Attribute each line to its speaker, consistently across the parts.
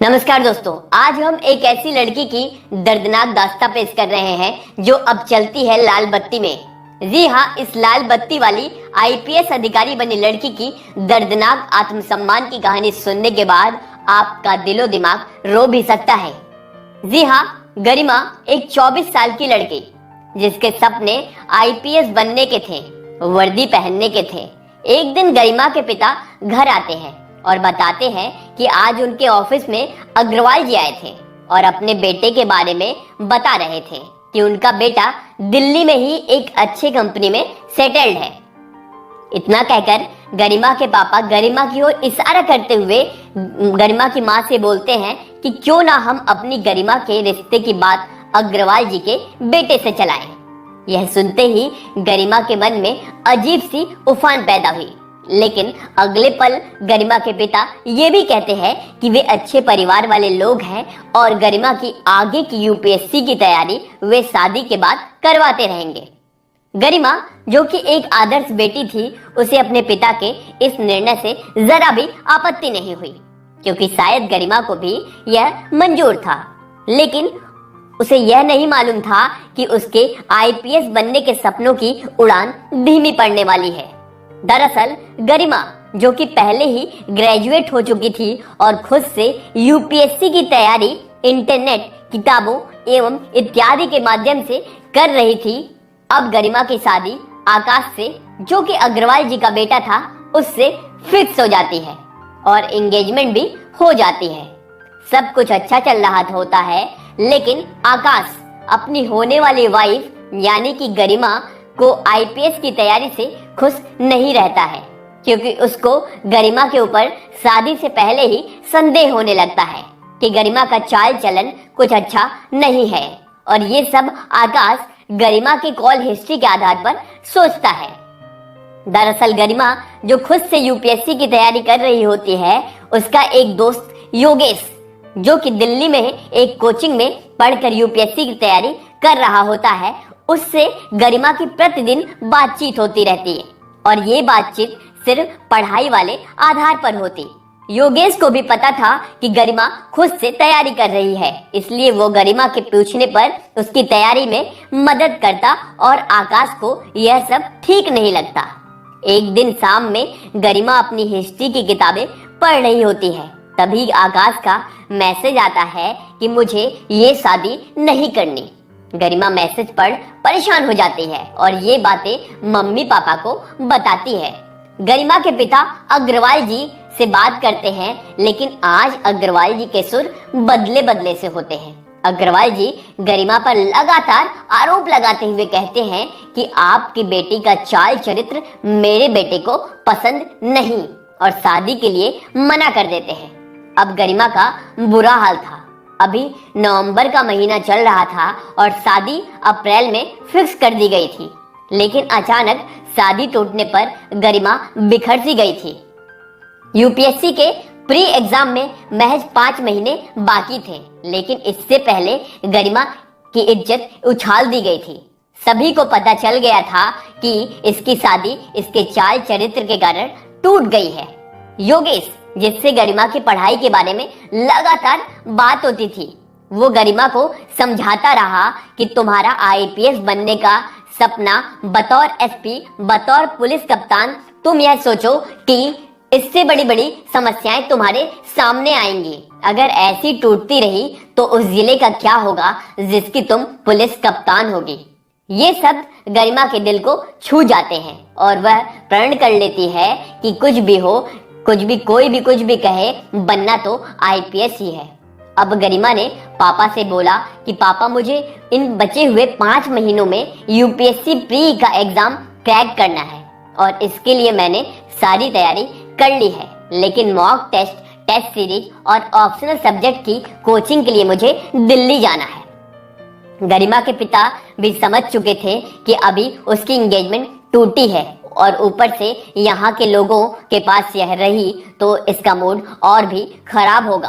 Speaker 1: नमस्कार दोस्तों, आज हम एक ऐसी लड़की की दर्दनाक दास्तां पेश कर रहे हैं जो अब चलती है लाल बत्ती में। जी हाँ, इस लाल बत्ती वाली आईपीएस अधिकारी बनी लड़की की दर्दनाक आत्मसम्मान की कहानी सुनने के बाद आपका दिलो दिमाग रो भी सकता है। जी हाँ, गरिमा एक 24 साल की लड़की जिसके सपने आईपीएस बनने के थे, वर्दी पहनने के थे। एक दिन गरिमा के पिता घर आते हैं और बताते हैं कि आज उनके ऑफिस में अग्रवाल जी आए थे और अपने बेटे के बारे में बता रहे थे कि उनका बेटा दिल्ली में ही एक अच्छी कंपनी में सेटल्ड है। इतना कहकर गरिमा के पापा गरिमा की ओर इशारा करते हुए गरिमा की माँ से बोलते हैं कि क्यों ना हम अपनी गरिमा के रिश्ते की बात अग्रवाल जी के बेटे से चलाएं। यह सुनते ही गरिमा के मन में अजीब सी उफान पैदा हुई, लेकिन अगले पल गरिमा के पिता ये भी कहते हैं कि वे अच्छे परिवार वाले लोग हैं और गरिमा की आगे की यूपीएससी की तैयारी वे शादी के बाद करवाते रहेंगे। गरिमा, जो कि एक आदर्श बेटी थी, उसे अपने पिता के इस निर्णय से जरा भी आपत्ति नहीं हुई, क्योंकि शायद गरिमा को भी यह मंजूर था। लेकिन उसे यह नहीं मालूम था कि उसके आईपीएस बनने के सपनों की उड़ान धीमी पड़ने वाली है। दरअसल गरिमा, जो कि पहले ही ग्रेजुएट हो चुकी थी और खुद से यूपीएससी की तैयारी इंटरनेट, किताबों एवं इत्यादि के माध्यम से कर रही थी, अब गरिमा की शादी आकाश से, जो कि अग्रवाल जी का बेटा था, उससे फिक्स हो जाती है और एंगेजमेंट भी हो जाती है। सब कुछ अच्छा चल रहा होता है, लेकिन आकाश अपनी होने वाली वाइफ यानी कि गरिमा को आईपीएस की तैयारी से खुश नहीं रहता है, क्योंकि उसको गरिमा के ऊपर शादी से पहले ही संदेह होने लगता है कि गरिमा का चाल चलन कुछ अच्छा नहीं है। और ये सब आकाश गरिमा की कॉल हिस्ट्री के आधार पर सोचता है। दरअसल गरिमा, जो खुद से यूपीएससी की तैयारी कर रही होती है, उसका एक दोस्त योगेश, जो कि दिल्ली में एक कोचिंग में पढ़कर यूपीएससी की तैयारी कर रहा होता है, उससे गरिमा की प्रतिदिन बातचीत होती रहती है और ये बातचीत सिर्फ पढ़ाई वाले आधार पर होती। योगेश को भी पता था कि गरिमा खुद से तैयारी कर रही है, इसलिए वो गरिमा के पूछने पर उसकी तैयारी में मदद करता और आकाश को यह सब ठीक नहीं लगता। एक दिन शाम में गरिमा अपनी हिस्ट्री की किताबें पढ़ रही होती है, तभी आकाश का मैसेज आता है कि मुझे ये शादी नहीं करनी। गरिमा मैसेज पढ़ परेशान हो जाती है और ये बातें मम्मी पापा को बताती है। गरिमा के पिता अग्रवाल जी से बात करते हैं, लेकिन आज अग्रवाल जी के सुर बदले बदले से होते हैं। अग्रवाल जी गरिमा पर लगातार आरोप लगाते हुए कहते हैं कि आपकी बेटी का चाल चरित्र मेरे बेटे को पसंद नहीं और शादी के लिए मना कर देते हैं। अब गरिमा का बुरा हाल था। अभी नवंबर का महीना चल रहा था और शादी अप्रैल में फिक्स कर दी गई थी, लेकिन अचानक शादी टूटने पर गरिमा बिखर सी गई थी। यूपीएससी के प्री एग्जाम में महज 5 महीने बाकी थे, लेकिन इससे पहले गरिमा की इज्जत उछाल दी गई थी। सभी को पता चल गया था कि इसकी शादी इसके चाल चरित्र के कारण टूट गई है। योगेश, जिससे गरिमा की पढ़ाई के बारे में लगातार बात होती थी, वो गरिमा को समझाता रहा कि तुम्हारा आईपीएस बनने का सपना बतौर एसपी, बतौर पुलिस कप्तान, तुम यह सोचो कि इससे बड़ी बड़ी समस्याएं तुम्हारे सामने आएंगी। अगर ऐसी टूटती रही तो उस जिले का क्या होगा जिसकी तुम पुलिस कप्तान होगी। ये सब गरिमा के दिल को छू जाते हैं और वह प्रण कर लेती है कि कुछ भी हो, कुछ भी, कोई भी कुछ भी कहे, बनना तो आईपीएस ही है। अब गरिमा ने पापा से बोला कि पापा, मुझे इन बचे हुए 5 महीनों में यूपीएससी प्री का एग्जाम क्रैक करना है और इसके लिए मैंने सारी तैयारी कर ली है, लेकिन मॉक टेस्ट, टेस्ट सीरीज और ऑप्शनल सब्जेक्ट की कोचिंग के लिए मुझे दिल्ली जाना है। गरिमा के पिता भी समझ चुके थे कि अभी उसकी एंगेजमेंट टूटी है और ऊपर से यहाँ के लोगों के पास यह रही तो इसका मूड और भी खराब होगा।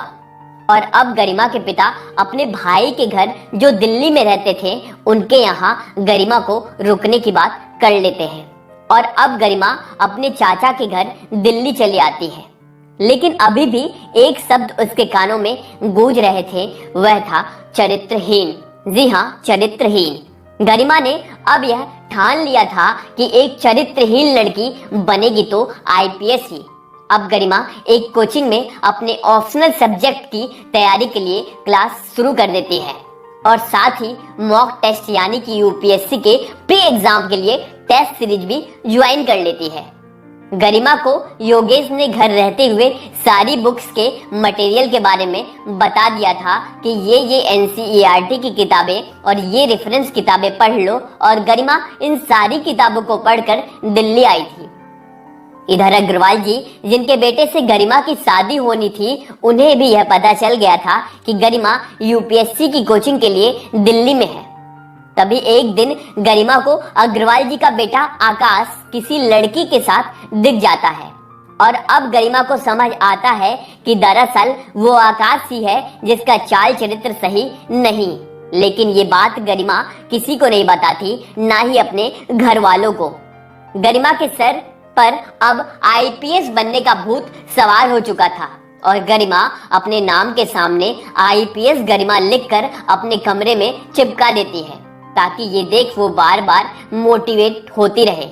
Speaker 1: और अब गरिमा के पिता अपने भाई के घर, जो दिल्ली में रहते थे, उनके यहाँ गरिमा को रुकने की बात कर लेते हैं और अब गरिमा अपने चाचा के घर दिल्ली चली आती है। लेकिन अभी भी एक शब्द उसके कानों में गूंज रहे थे, वह था चरित्रहीन। जी हाँ, चरित्रहीन। गरिमा ने अब यह ठान लिया था कि एक चरित्रहीन लड़की बनेगी तो आईपीएस ही। अब गरिमा एक कोचिंग में अपने ऑप्शनल सब्जेक्ट की तैयारी के लिए क्लास शुरू कर देती है और साथ ही मॉक टेस्ट यानी कि यूपीएससी के प्री एग्जाम के लिए टेस्ट सीरीज भी ज्वाइन कर लेती है। गरिमा को योगेश ने घर रहते हुए सारी बुक्स के मटेरियल के बारे में बता दिया था कि ये एनसीईआरटी की किताबें और ये रेफरेंस किताबें पढ़ लो, और गरिमा इन सारी किताबों को पढ़कर दिल्ली आई थी। इधर अग्रवाल जी, जिनके बेटे से गरिमा की शादी होनी थी, उन्हें भी यह पता चल गया था कि गरिमा यूपीएससी की कोचिंग के लिए दिल्ली में है। तभी एक दिन गरिमा को अग्रवाल जी का बेटा आकाश किसी लड़की के साथ दिख जाता है और अब गरिमा को समझ आता है कि दरअसल वो आकाश ही है जिसका चाल चरित्र सही नहीं। लेकिन ये बात गरिमा किसी को नहीं बताती, ना ही अपने घर वालों को। गरिमा के सर पर अब आईपीएस बनने का भूत सवार हो चुका था और गरिमा अपने नाम के सामने आईपीएस गरिमा लिखकर अपने कमरे में चिपका देती है ताकि ये देख वो बार बार मोटिवेट होती रहे।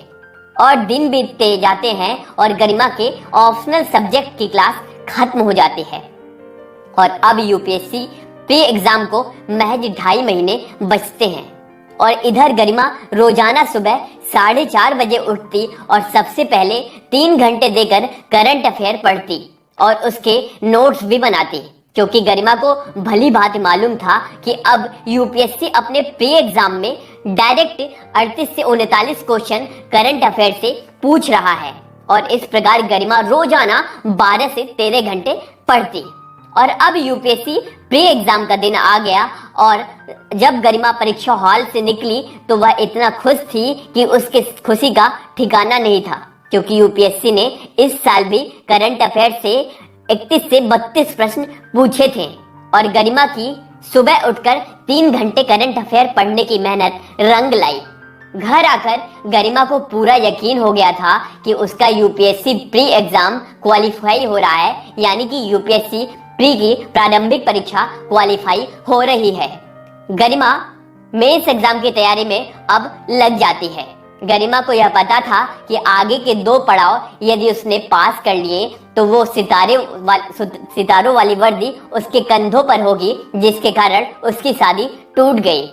Speaker 1: और दिन बीतते जाते हैं और गरिमा के ऑप्शनल सब्जेक्ट की क्लास खत्म हो जाती है और अब यूपीएससी प्री एग्जाम को महज 2.5 महीने बचते हैं। और इधर गरिमा रोजाना सुबह 4:30 बजे उठती और सबसे पहले 3 घंटे देकर करंट अफेयर पढ़ती और उसके नोट्स भी बनाती, क्योंकि गरिमा को भली भांति मालूम था कि अब यूपीएससी अपने प्री एग्जाम में डायरेक्ट 38 से 39 क्वेश्चन करंट अफेयर से पूछ रहा है। और इस प्रकार गरिमा रोजाना 12 से 13 घंटे पढ़ती। और अब यूपीएससी प्री एग्जाम का दिन आ गया और जब गरिमा परीक्षा हॉल से निकली तो वह इतना खुश थी कि उसके खुशी का ठिकाना नहीं था, क्योंकि यूपीएससी ने इस साल भी करंट अफेयर से 31 से 32 प्रश्न पूछे थे और गरिमा की सुबह उठकर 3 घंटे करंट अफेयर पढ़ने की मेहनत रंग लाई। घर आकर गरिमा को पूरा यकीन हो गया था कि उसका यूपीएससी प्री एग्जाम क्वालिफाई हो रहा है, यानी कि यूपीएससी प्री की प्रारंभिक परीक्षा क्वालिफाई हो रही है। गरिमा मेंस एग्जाम की तैयारी में अब लग जाती है। गरिमा को यह पता था कि आगे के 2 पड़ाव यदि उसने पास कर लिए तो वो सितारों वाली वर्दी उसके कंधों पर होगी, जिसके कारण उसकी शादी टूट गई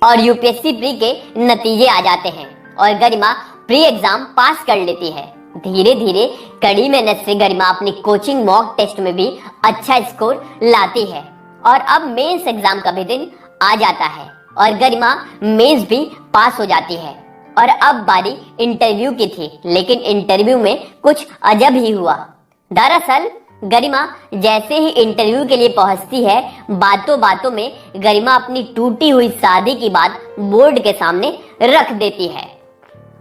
Speaker 1: और यूपीएससी प्री के नतीजे आ जाते हैं और गरिमा प्री एग्जाम पास कर लेती है। धीरे धीरे कड़ी मेहनत से गरिमा अपनी कोचिंग मॉक टेस्ट में भी अच्छा स्कोर लाती है और अब मेंस एग्जाम का भी दिन आ जाता है और गरिमा मेंस भी पास हो जाती है। और अब बारी इंटरव्यू की थी, लेकिन इंटरव्यू में कुछ अजब ही हुआ। दरअसल गरिमा जैसे ही इंटरव्यू के लिए पहुंचती है, बातों बातों में गरिमा अपनी टूटी हुई शादी की बात बोर्ड के सामने रख देती है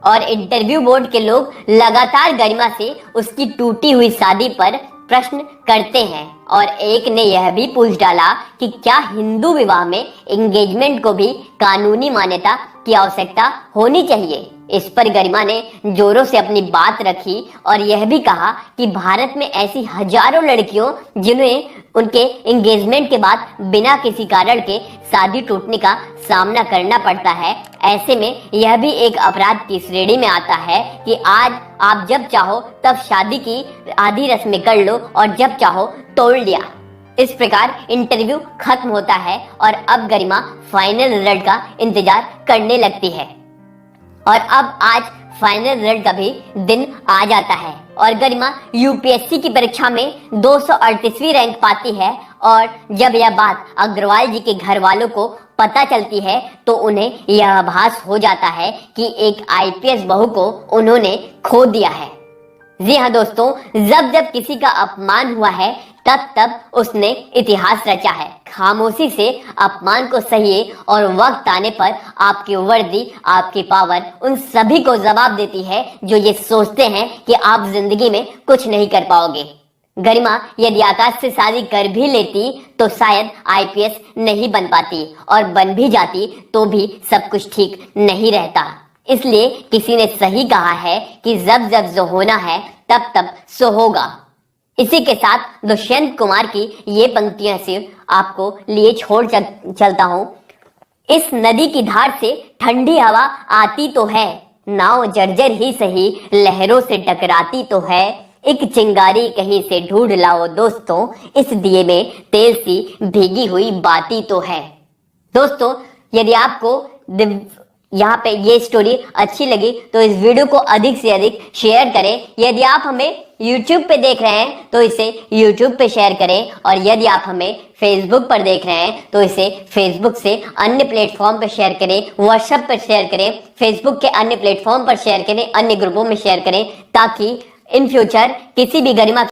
Speaker 1: और इंटरव्यू बोर्ड के लोग लगातार गरिमा से उसकी टूटी हुई शादी पर प्रश्न करते हैं और एक ने यह भी पूछ डाला कि क्या हिंदू विवाह में एंगेजमेंट को भी कानूनी मान्यता की आवश्यकता होनी चाहिए। इस पर गरिमा ने जोरों से अपनी बात रखी और यह भी कहा कि भारत में ऐसी हजारों लड़कियों जिन्हें उनके एंगेजमेंट के बाद बिना किसी कारण के शादी टूटने का सामना करना पड़ता है। ऐसे में यह भी एक अपराध की श्रेणी में आता है कि आज आप जब चाहो तब शादी की आधी रस्में कर लो और जब चाहो तोड़ लिया। इस प्रकार इंटरव्यू खत्म होता है और अब गरिमा फाइनल रिजल्ट का इंतजार करने लगती है और अब आज फाइनल रिजल्ट का भी दिन आ जाता है और गरिमा यूपीएससी की परीक्षा में 238वीं रैंक पाती है। और जब यह बात अग्रवाल जी के घर वालों को पता चलती है तो उन्हें यह आभास हो जाता है कि एक आईपीएस बहू को उन्होंने खो दिया है। जी हाँ दोस्तों, जब जब किसी का अपमान हुआ है तब तब उसने इतिहास रचा है। खामोशी से अपमान को सहिए और वक्त आने पर आपकी वर्दी, आपकी पावर उन सभी को जवाब देती है जो ये सोचते हैं कि आप जिंदगी में कुछ नहीं कर पाओगे। गरिमा यदि आकाश से शादी कर भी लेती तो शायद आईपीएस नहीं बन पाती और बन भी जाती तो भी सब कुछ ठीक नहीं रहता। इसलिए किसी ने सही कहा है कि जब जब जो होना है तब तब सो होगा। इसी के साथ दुष्यंत कुमार की ये पंक्तियां सिर्फ आपको लिए छोड़ चलता हूं। इस नदी की धार से ठंडी हवा आती तो है, नाव जर्जर ही सही लहरों से टकराती तो है, एक चिंगारी कहीं से ढूंढ लाओ दोस्तों, इस दिए में तेल सी भीगी हुई बाती तो है। दोस्तों, यदि आपको यहाँ पे ये स्टोरी अच्छी लगी तो इस वीडियो को अधिक से अधिक शेयर करें। यदि आप हमें YouTube पे देख रहे हैं तो इसे YouTube पे शेयर करें, और यदि आप हमें Facebook पर देख रहे हैं तो इसे Facebook से अन्य प्लेटफॉर्म पर शेयर करें, WhatsApp पर शेयर करें, Facebook के अन्य प्लेटफॉर्म पर शेयर करें, अन्य ग्रुपों में शेयर करें, ताकि इन फ्यूचर किसी भी गरिमा